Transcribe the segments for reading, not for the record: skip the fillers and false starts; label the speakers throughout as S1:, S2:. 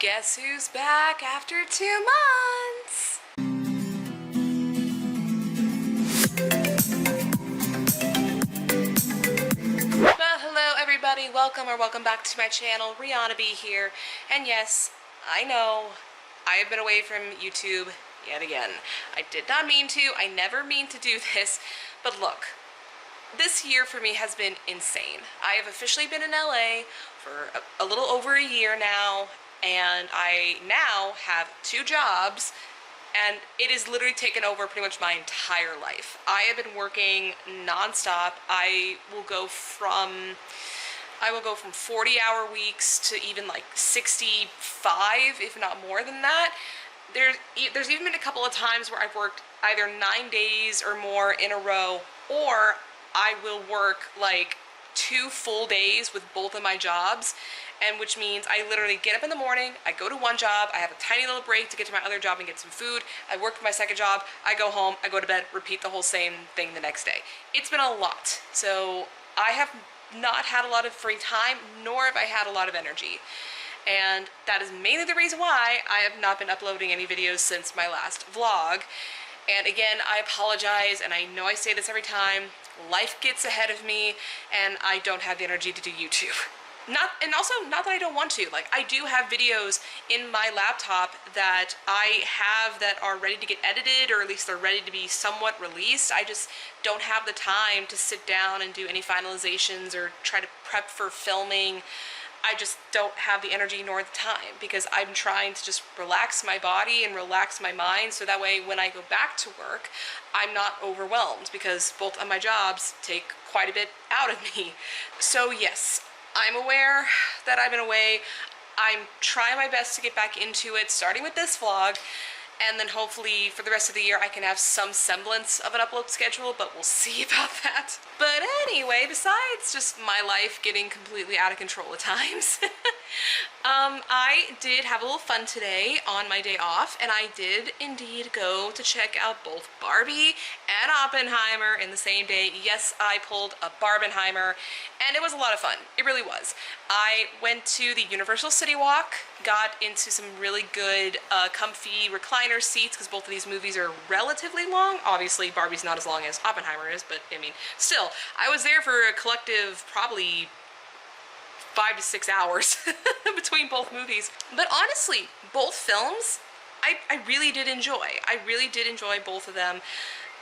S1: Guess who's back after 2 months? Well, hello everybody, welcome back to my channel. rhianaB here, and yes, I know, I have been away from YouTube yet again. I did not mean to, I never mean to do this, but look, this year for me has been insane. I have officially been in LA for a little over a year now, and I now have 2 jobs, and it has literally taken over pretty much my entire life. I have been working non-stop. I will go from 40-hour weeks to even like 65, if not more than that. There's even been a couple of times where I've worked either 9 days or more in a row, or I will work like 2 full days with both of my jobs, and which means I literally get up in the morning, I go to one job, I have a tiny little break to get to my other job and get some food, I work my second job, I go home, I go to bed, repeat the whole same thing the next day. It's been a lot. So I have not had a lot of free time, nor have I had a lot of energy. And that is mainly the reason why I have not been uploading any videos since my last vlog. And again, I apologize, and I know I say this every time, life gets ahead of me, and I don't have the energy to do YouTube. Not that I don't want to. Like, I do have videos in my laptop that I have that are ready to get edited, or at least they're ready to be somewhat released. I just don't have the time to sit down and do any finalizations or try to prep for filming. I just don't have the energy nor the time, because I'm trying to just relax my body and relax my mind, so that way when I go back to work, I'm not overwhelmed, because both of my jobs take quite a bit out of me. So yes, I'm aware that I've been away. I'm trying my best to get back into it, starting with this vlog, and then hopefully for the rest of the year I can have some semblance of an upload schedule, but we'll see about that. But anyway, besides just my life getting completely out of control at times, I did have a little fun today on my day off, and I did indeed go to check out both Barbie and Oppenheimer in the same day. Yes, I pulled a Barbenheimer, and it was a lot of fun. It really was. I went to the Universal City Walk, got into some really good comfy recliner seats, because both of these movies are relatively long. Obviously Barbie's not as long as Oppenheimer is, but I mean, still, I was there for a collective probably 5 to 6 hours between both movies. But honestly, both films I really did enjoy. I really did enjoy both of them.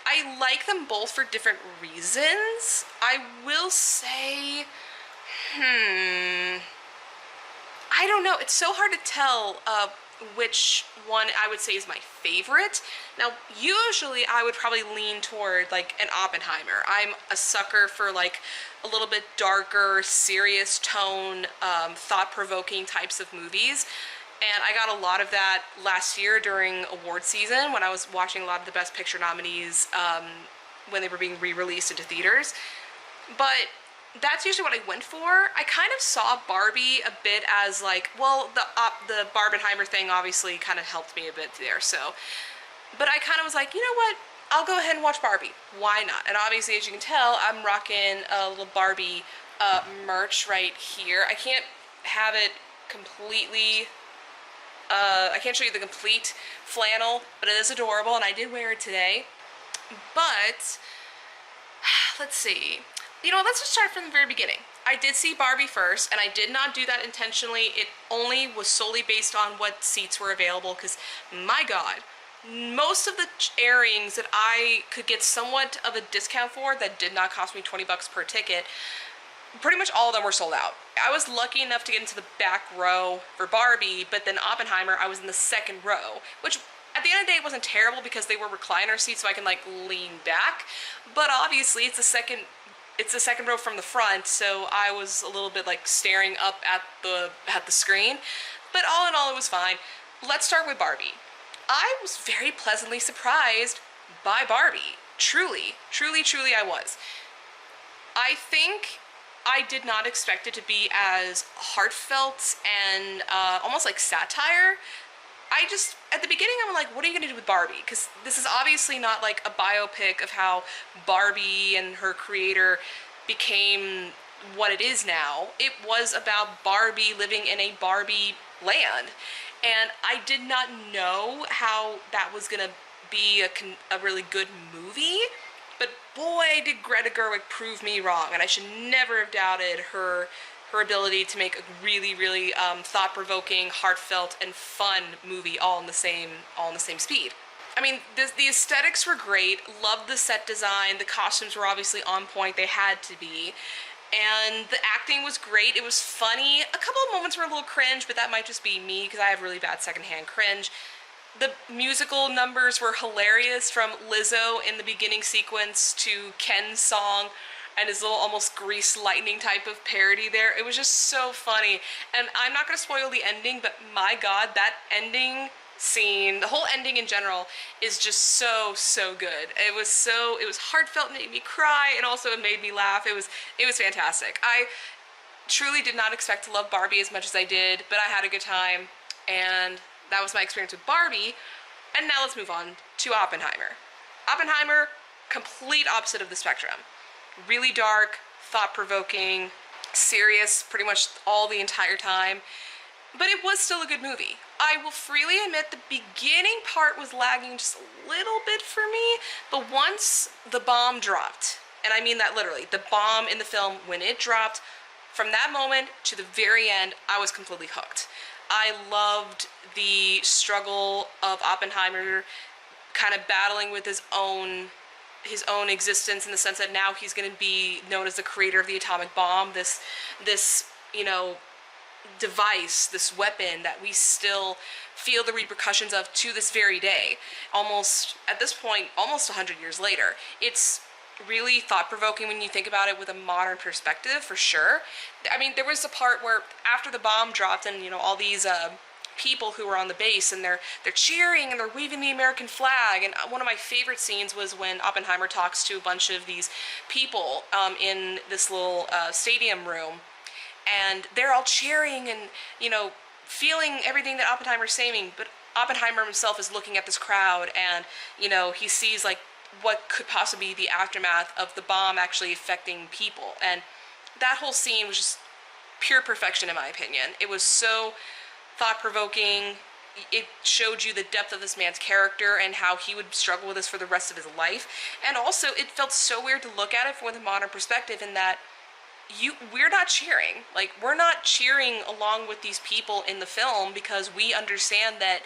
S1: I like them both for different reasons. I will say, I don't know. It's so hard to tell which one I would say is my favorite. Now, usually I would probably lean toward like an Oppenheimer. I'm a sucker for like a little bit darker, serious tone, thought-provoking types of movies. And I got a lot of that last year during award season when I was watching a lot of the Best Picture nominees when they were being re-released into theaters. But that's usually what I went for. I kind of saw Barbie a bit as like, well, the Barbenheimer thing obviously kind of helped me a bit there, so. But I kind of was like, you know what? I'll go ahead and watch Barbie. Why not? And obviously, as you can tell, I'm rocking a little Barbie merch right here. I can't have it completely, I can't show you the complete flannel, but it is adorable, and I did wear it today. But, let's see. You know, let's just start from the very beginning. I did see Barbie first, and I did not do that intentionally. It only was solely based on what seats were available, because, my God, most of the airings that I could get somewhat of a discount for that did not cost me 20 bucks per ticket, pretty much all of them were sold out. I was lucky enough to get into the back row for Barbie, but then Oppenheimer, I was in the second row, which at the end of the day, it wasn't terrible because they were recliner seats, so I can like lean back. But obviously, it's the second row from the front, so I was a little bit like staring up at the screen. But all in all, it was fine. Let's start with Barbie. I was very pleasantly surprised by Barbie. Truly, truly, truly I was. I think I did not expect it to be as heartfelt and almost like satire. At the beginning, I'm like, what are you gonna do with Barbie? Because this is obviously not like a biopic of how Barbie and her creator became what it is now. It was about Barbie living in a Barbie land. And I did not know how that was gonna be a really good movie, but boy, did Greta Gerwig prove me wrong, and I should never have doubted her ability to make a really, really thought-provoking, heartfelt, and fun movie all in the same speed. I mean, the aesthetics were great. Loved the set design. The costumes were obviously on point. They had to be. And the acting was great. It was funny. A couple of moments were a little cringe, but that might just be me because I have really bad secondhand cringe. The musical numbers were hilarious, from Lizzo in the beginning sequence to Ken's song and his little almost Grease Lightning type of parody there. It was just so funny. And I'm not going to spoil the ending, but my god, that ending scene, the whole ending in general, is just so good. It was heartfelt, and made me cry, and also it made me laugh. It was fantastic. I truly did not expect to love Barbie as much as I did, but I had a good time, and that was my experience with Barbie. And now let's move on to Oppenheimer. Oppenheimer, complete opposite of the spectrum. Really dark, thought-provoking, serious pretty much all the entire time, but it was still a good movie. I will freely admit the beginning part was lagging just a little bit for me, but once the bomb dropped, and I mean that literally, the bomb in the film, when it dropped, from that moment to the very end, I was completely hooked. I loved the struggle of Oppenheimer kind of battling with his own existence, in the sense that now he's going to be known as the creator of the atomic bomb, this you know, device, this weapon that we still feel the repercussions of to this very day, almost at this point almost 100 years later. It's really thought-provoking when you think about it with a modern perspective, for sure. I mean, there was a part where after the bomb dropped, and you know, all these people who were on the base, and they're cheering and they're waving the American flag, and one of my favorite scenes was when Oppenheimer talks to a bunch of these people in this little stadium room, and they're all cheering and, you know, feeling everything that Oppenheimer's saying, but Oppenheimer himself is looking at this crowd, and, you know, he sees like what could possibly be the aftermath of the bomb actually affecting people, and that whole scene was just pure perfection in my opinion. It was so thought-provoking. It showed you the depth of this man's character and how he would struggle with this for the rest of his life, and also it felt so weird to look at it from a modern perspective, in that we're not cheering. Like, we're not cheering along with these people in the film, because we understand that,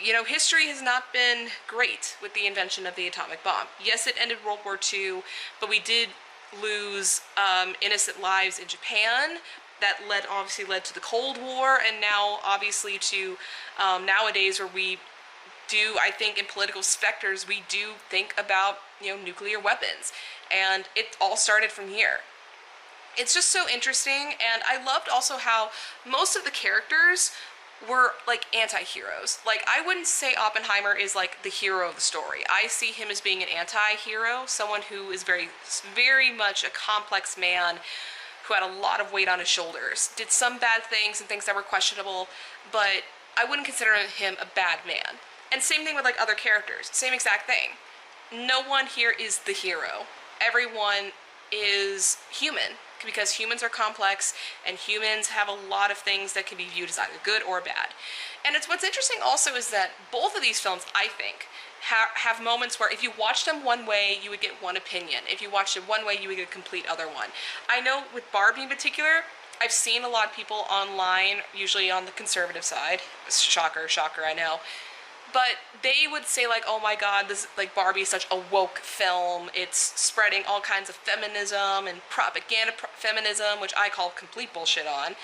S1: you know, history has not been great with the invention of the atomic bomb. Yes, it ended World War II, but we did lose innocent lives in Japan. That obviously led to the Cold War, and now obviously to nowadays, where we do, I think in political specters, we do think about, you know, nuclear weapons, and it all started from here. It's just so interesting, and I loved also how most of the characters were like anti-heroes. Like, I wouldn't say Oppenheimer is like the hero of the story. I see him as being an anti-hero, someone who is very, very much a complex man who had a lot of weight on his shoulders, did some bad things and things that were questionable, but I wouldn't consider him a bad man. And same thing with like other characters, same exact thing. No one here is the hero. Everyone is human, because humans are complex, and humans have a lot of things that can be viewed as either good or bad. And what's interesting also is that both of these films, I think, have moments where if you watched them one way, you would get one opinion. If you watched it one way, you would get a complete other one. I know with Barbie in particular, I've seen a lot of people online, usually on the conservative side, shocker, I know, but they would say like, oh my god, this, like, Barbie is such a woke film, it's spreading all kinds of feminism and propaganda feminism, which I call complete bullshit on.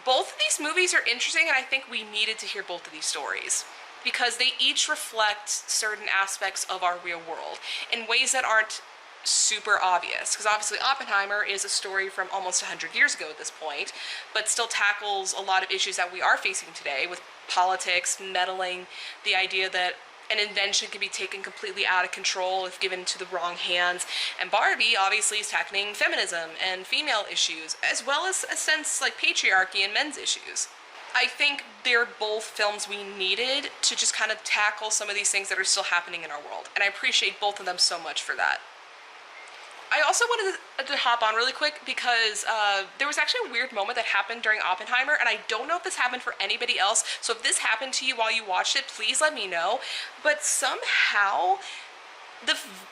S1: Both of these movies are interesting, and I think we needed to hear both of these stories, because they each reflect certain aspects of our real world in ways that aren't super obvious. Because obviously Oppenheimer is a story from almost 100 years ago at this point, but still tackles a lot of issues that we are facing today with politics, meddling, the idea that an invention can be taken completely out of control if given to the wrong hands. And Barbie obviously is tackling feminism and female issues, as well as a sense like patriarchy and men's issues. I think they're both films we needed to just kind of tackle some of these things that are still happening in our world, and I appreciate both of them so much for that. I also wanted to hop on really quick because there was actually a weird moment that happened during Oppenheimer, and I don't know if this happened for anybody else, so if this happened to you while you watched it, please let me know. But somehow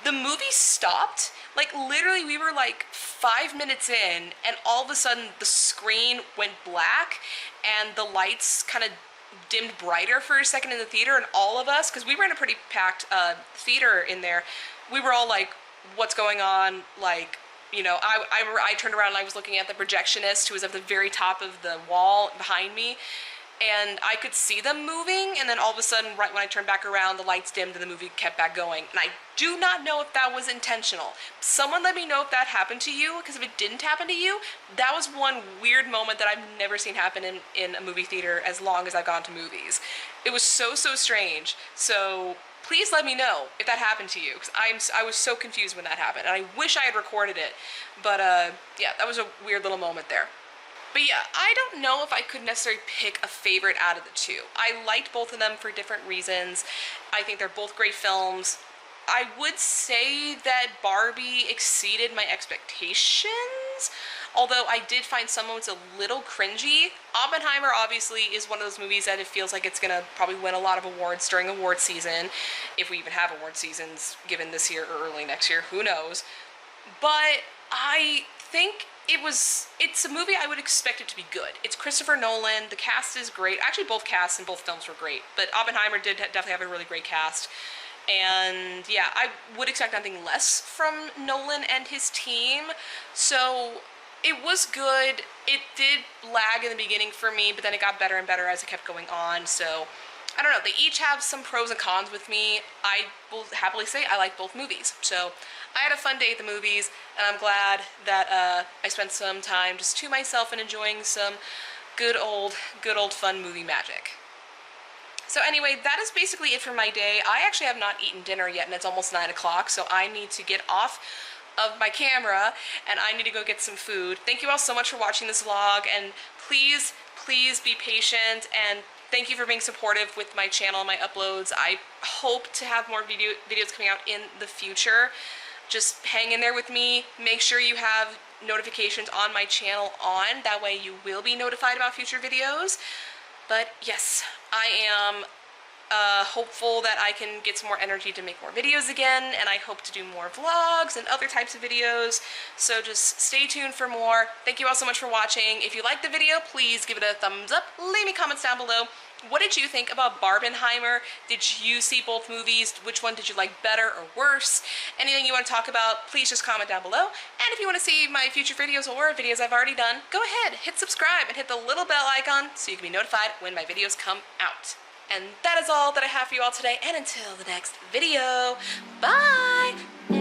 S1: the movie stopped. Like, literally, we were like 5 minutes in, and all of a sudden the screen went black and the lights kind of dimmed brighter for a second in the theater, and all of us, because we were in a pretty packed theater in there, we were all like, what's going on? Like, you know, I turned around and I was looking at the projectionist who was at the very top of the wall behind me, and I could see them moving, and then all of a sudden, right when I turned back around, the lights dimmed and the movie kept back going. And I do not know if that was intentional. Someone let me know if that happened to you, because if it didn't happen to you, that was one weird moment that I've never seen happen in a movie theater as long as I've gone to movies. It was so strange. So please let me know if that happened to you, because I was so confused when that happened, and I wish I had recorded it. But yeah, that was a weird little moment there. But yeah, I don't know if I could necessarily pick a favorite out of the two. I liked both of them for different reasons. I think they're both great films. I would say that Barbie exceeded my expectations, although I did find some moments a little cringy. Oppenheimer obviously is one of those movies that it feels like it's gonna probably win a lot of awards during award season, if we even have award seasons given this year or early next year, who knows. But I think it's a movie I would expect it to be good. It's Christopher Nolan, the cast is great. Actually, both casts in both films were great, but Oppenheimer did definitely have a really great cast. And yeah, I would expect nothing less from Nolan and his team. So it was good. It did lag in the beginning for me, but then it got better and better as it kept going on. So I don't know, they each have some pros and cons with me. I will happily say I like both movies. So I had a fun day at the movies, and I'm glad that I spent some time just to myself and enjoying some good old fun movie magic. So anyway, that is basically it for my day. I actually have not eaten dinner yet, and it's almost 9 o'clock, so I need to get off of my camera, and I need to go get some food. Thank you all so much for watching this vlog, and please be patient, and thank you for being supportive with my channel and my uploads. I hope to have more videos coming out in the future. Just hang in there with me. Make sure you have notifications on my channel on. That way you will be notified about future videos. But yes, I am hopeful that I can get some more energy to make more videos again, and I hope to do more vlogs and other types of videos. So just stay tuned for more. Thank you all so much for watching. If you liked the video, please give it a thumbs up. Leave me comments down below. What did you think about Barbenheimer? Did you see both movies? Which one did you like better or worse? Anything you want to talk about, please just comment down below. And if you want to see my future videos or videos I've already done, go ahead, hit subscribe and hit the little bell icon so you can be notified when my videos come out. And that is all that I have for you all today, and until the next video, bye!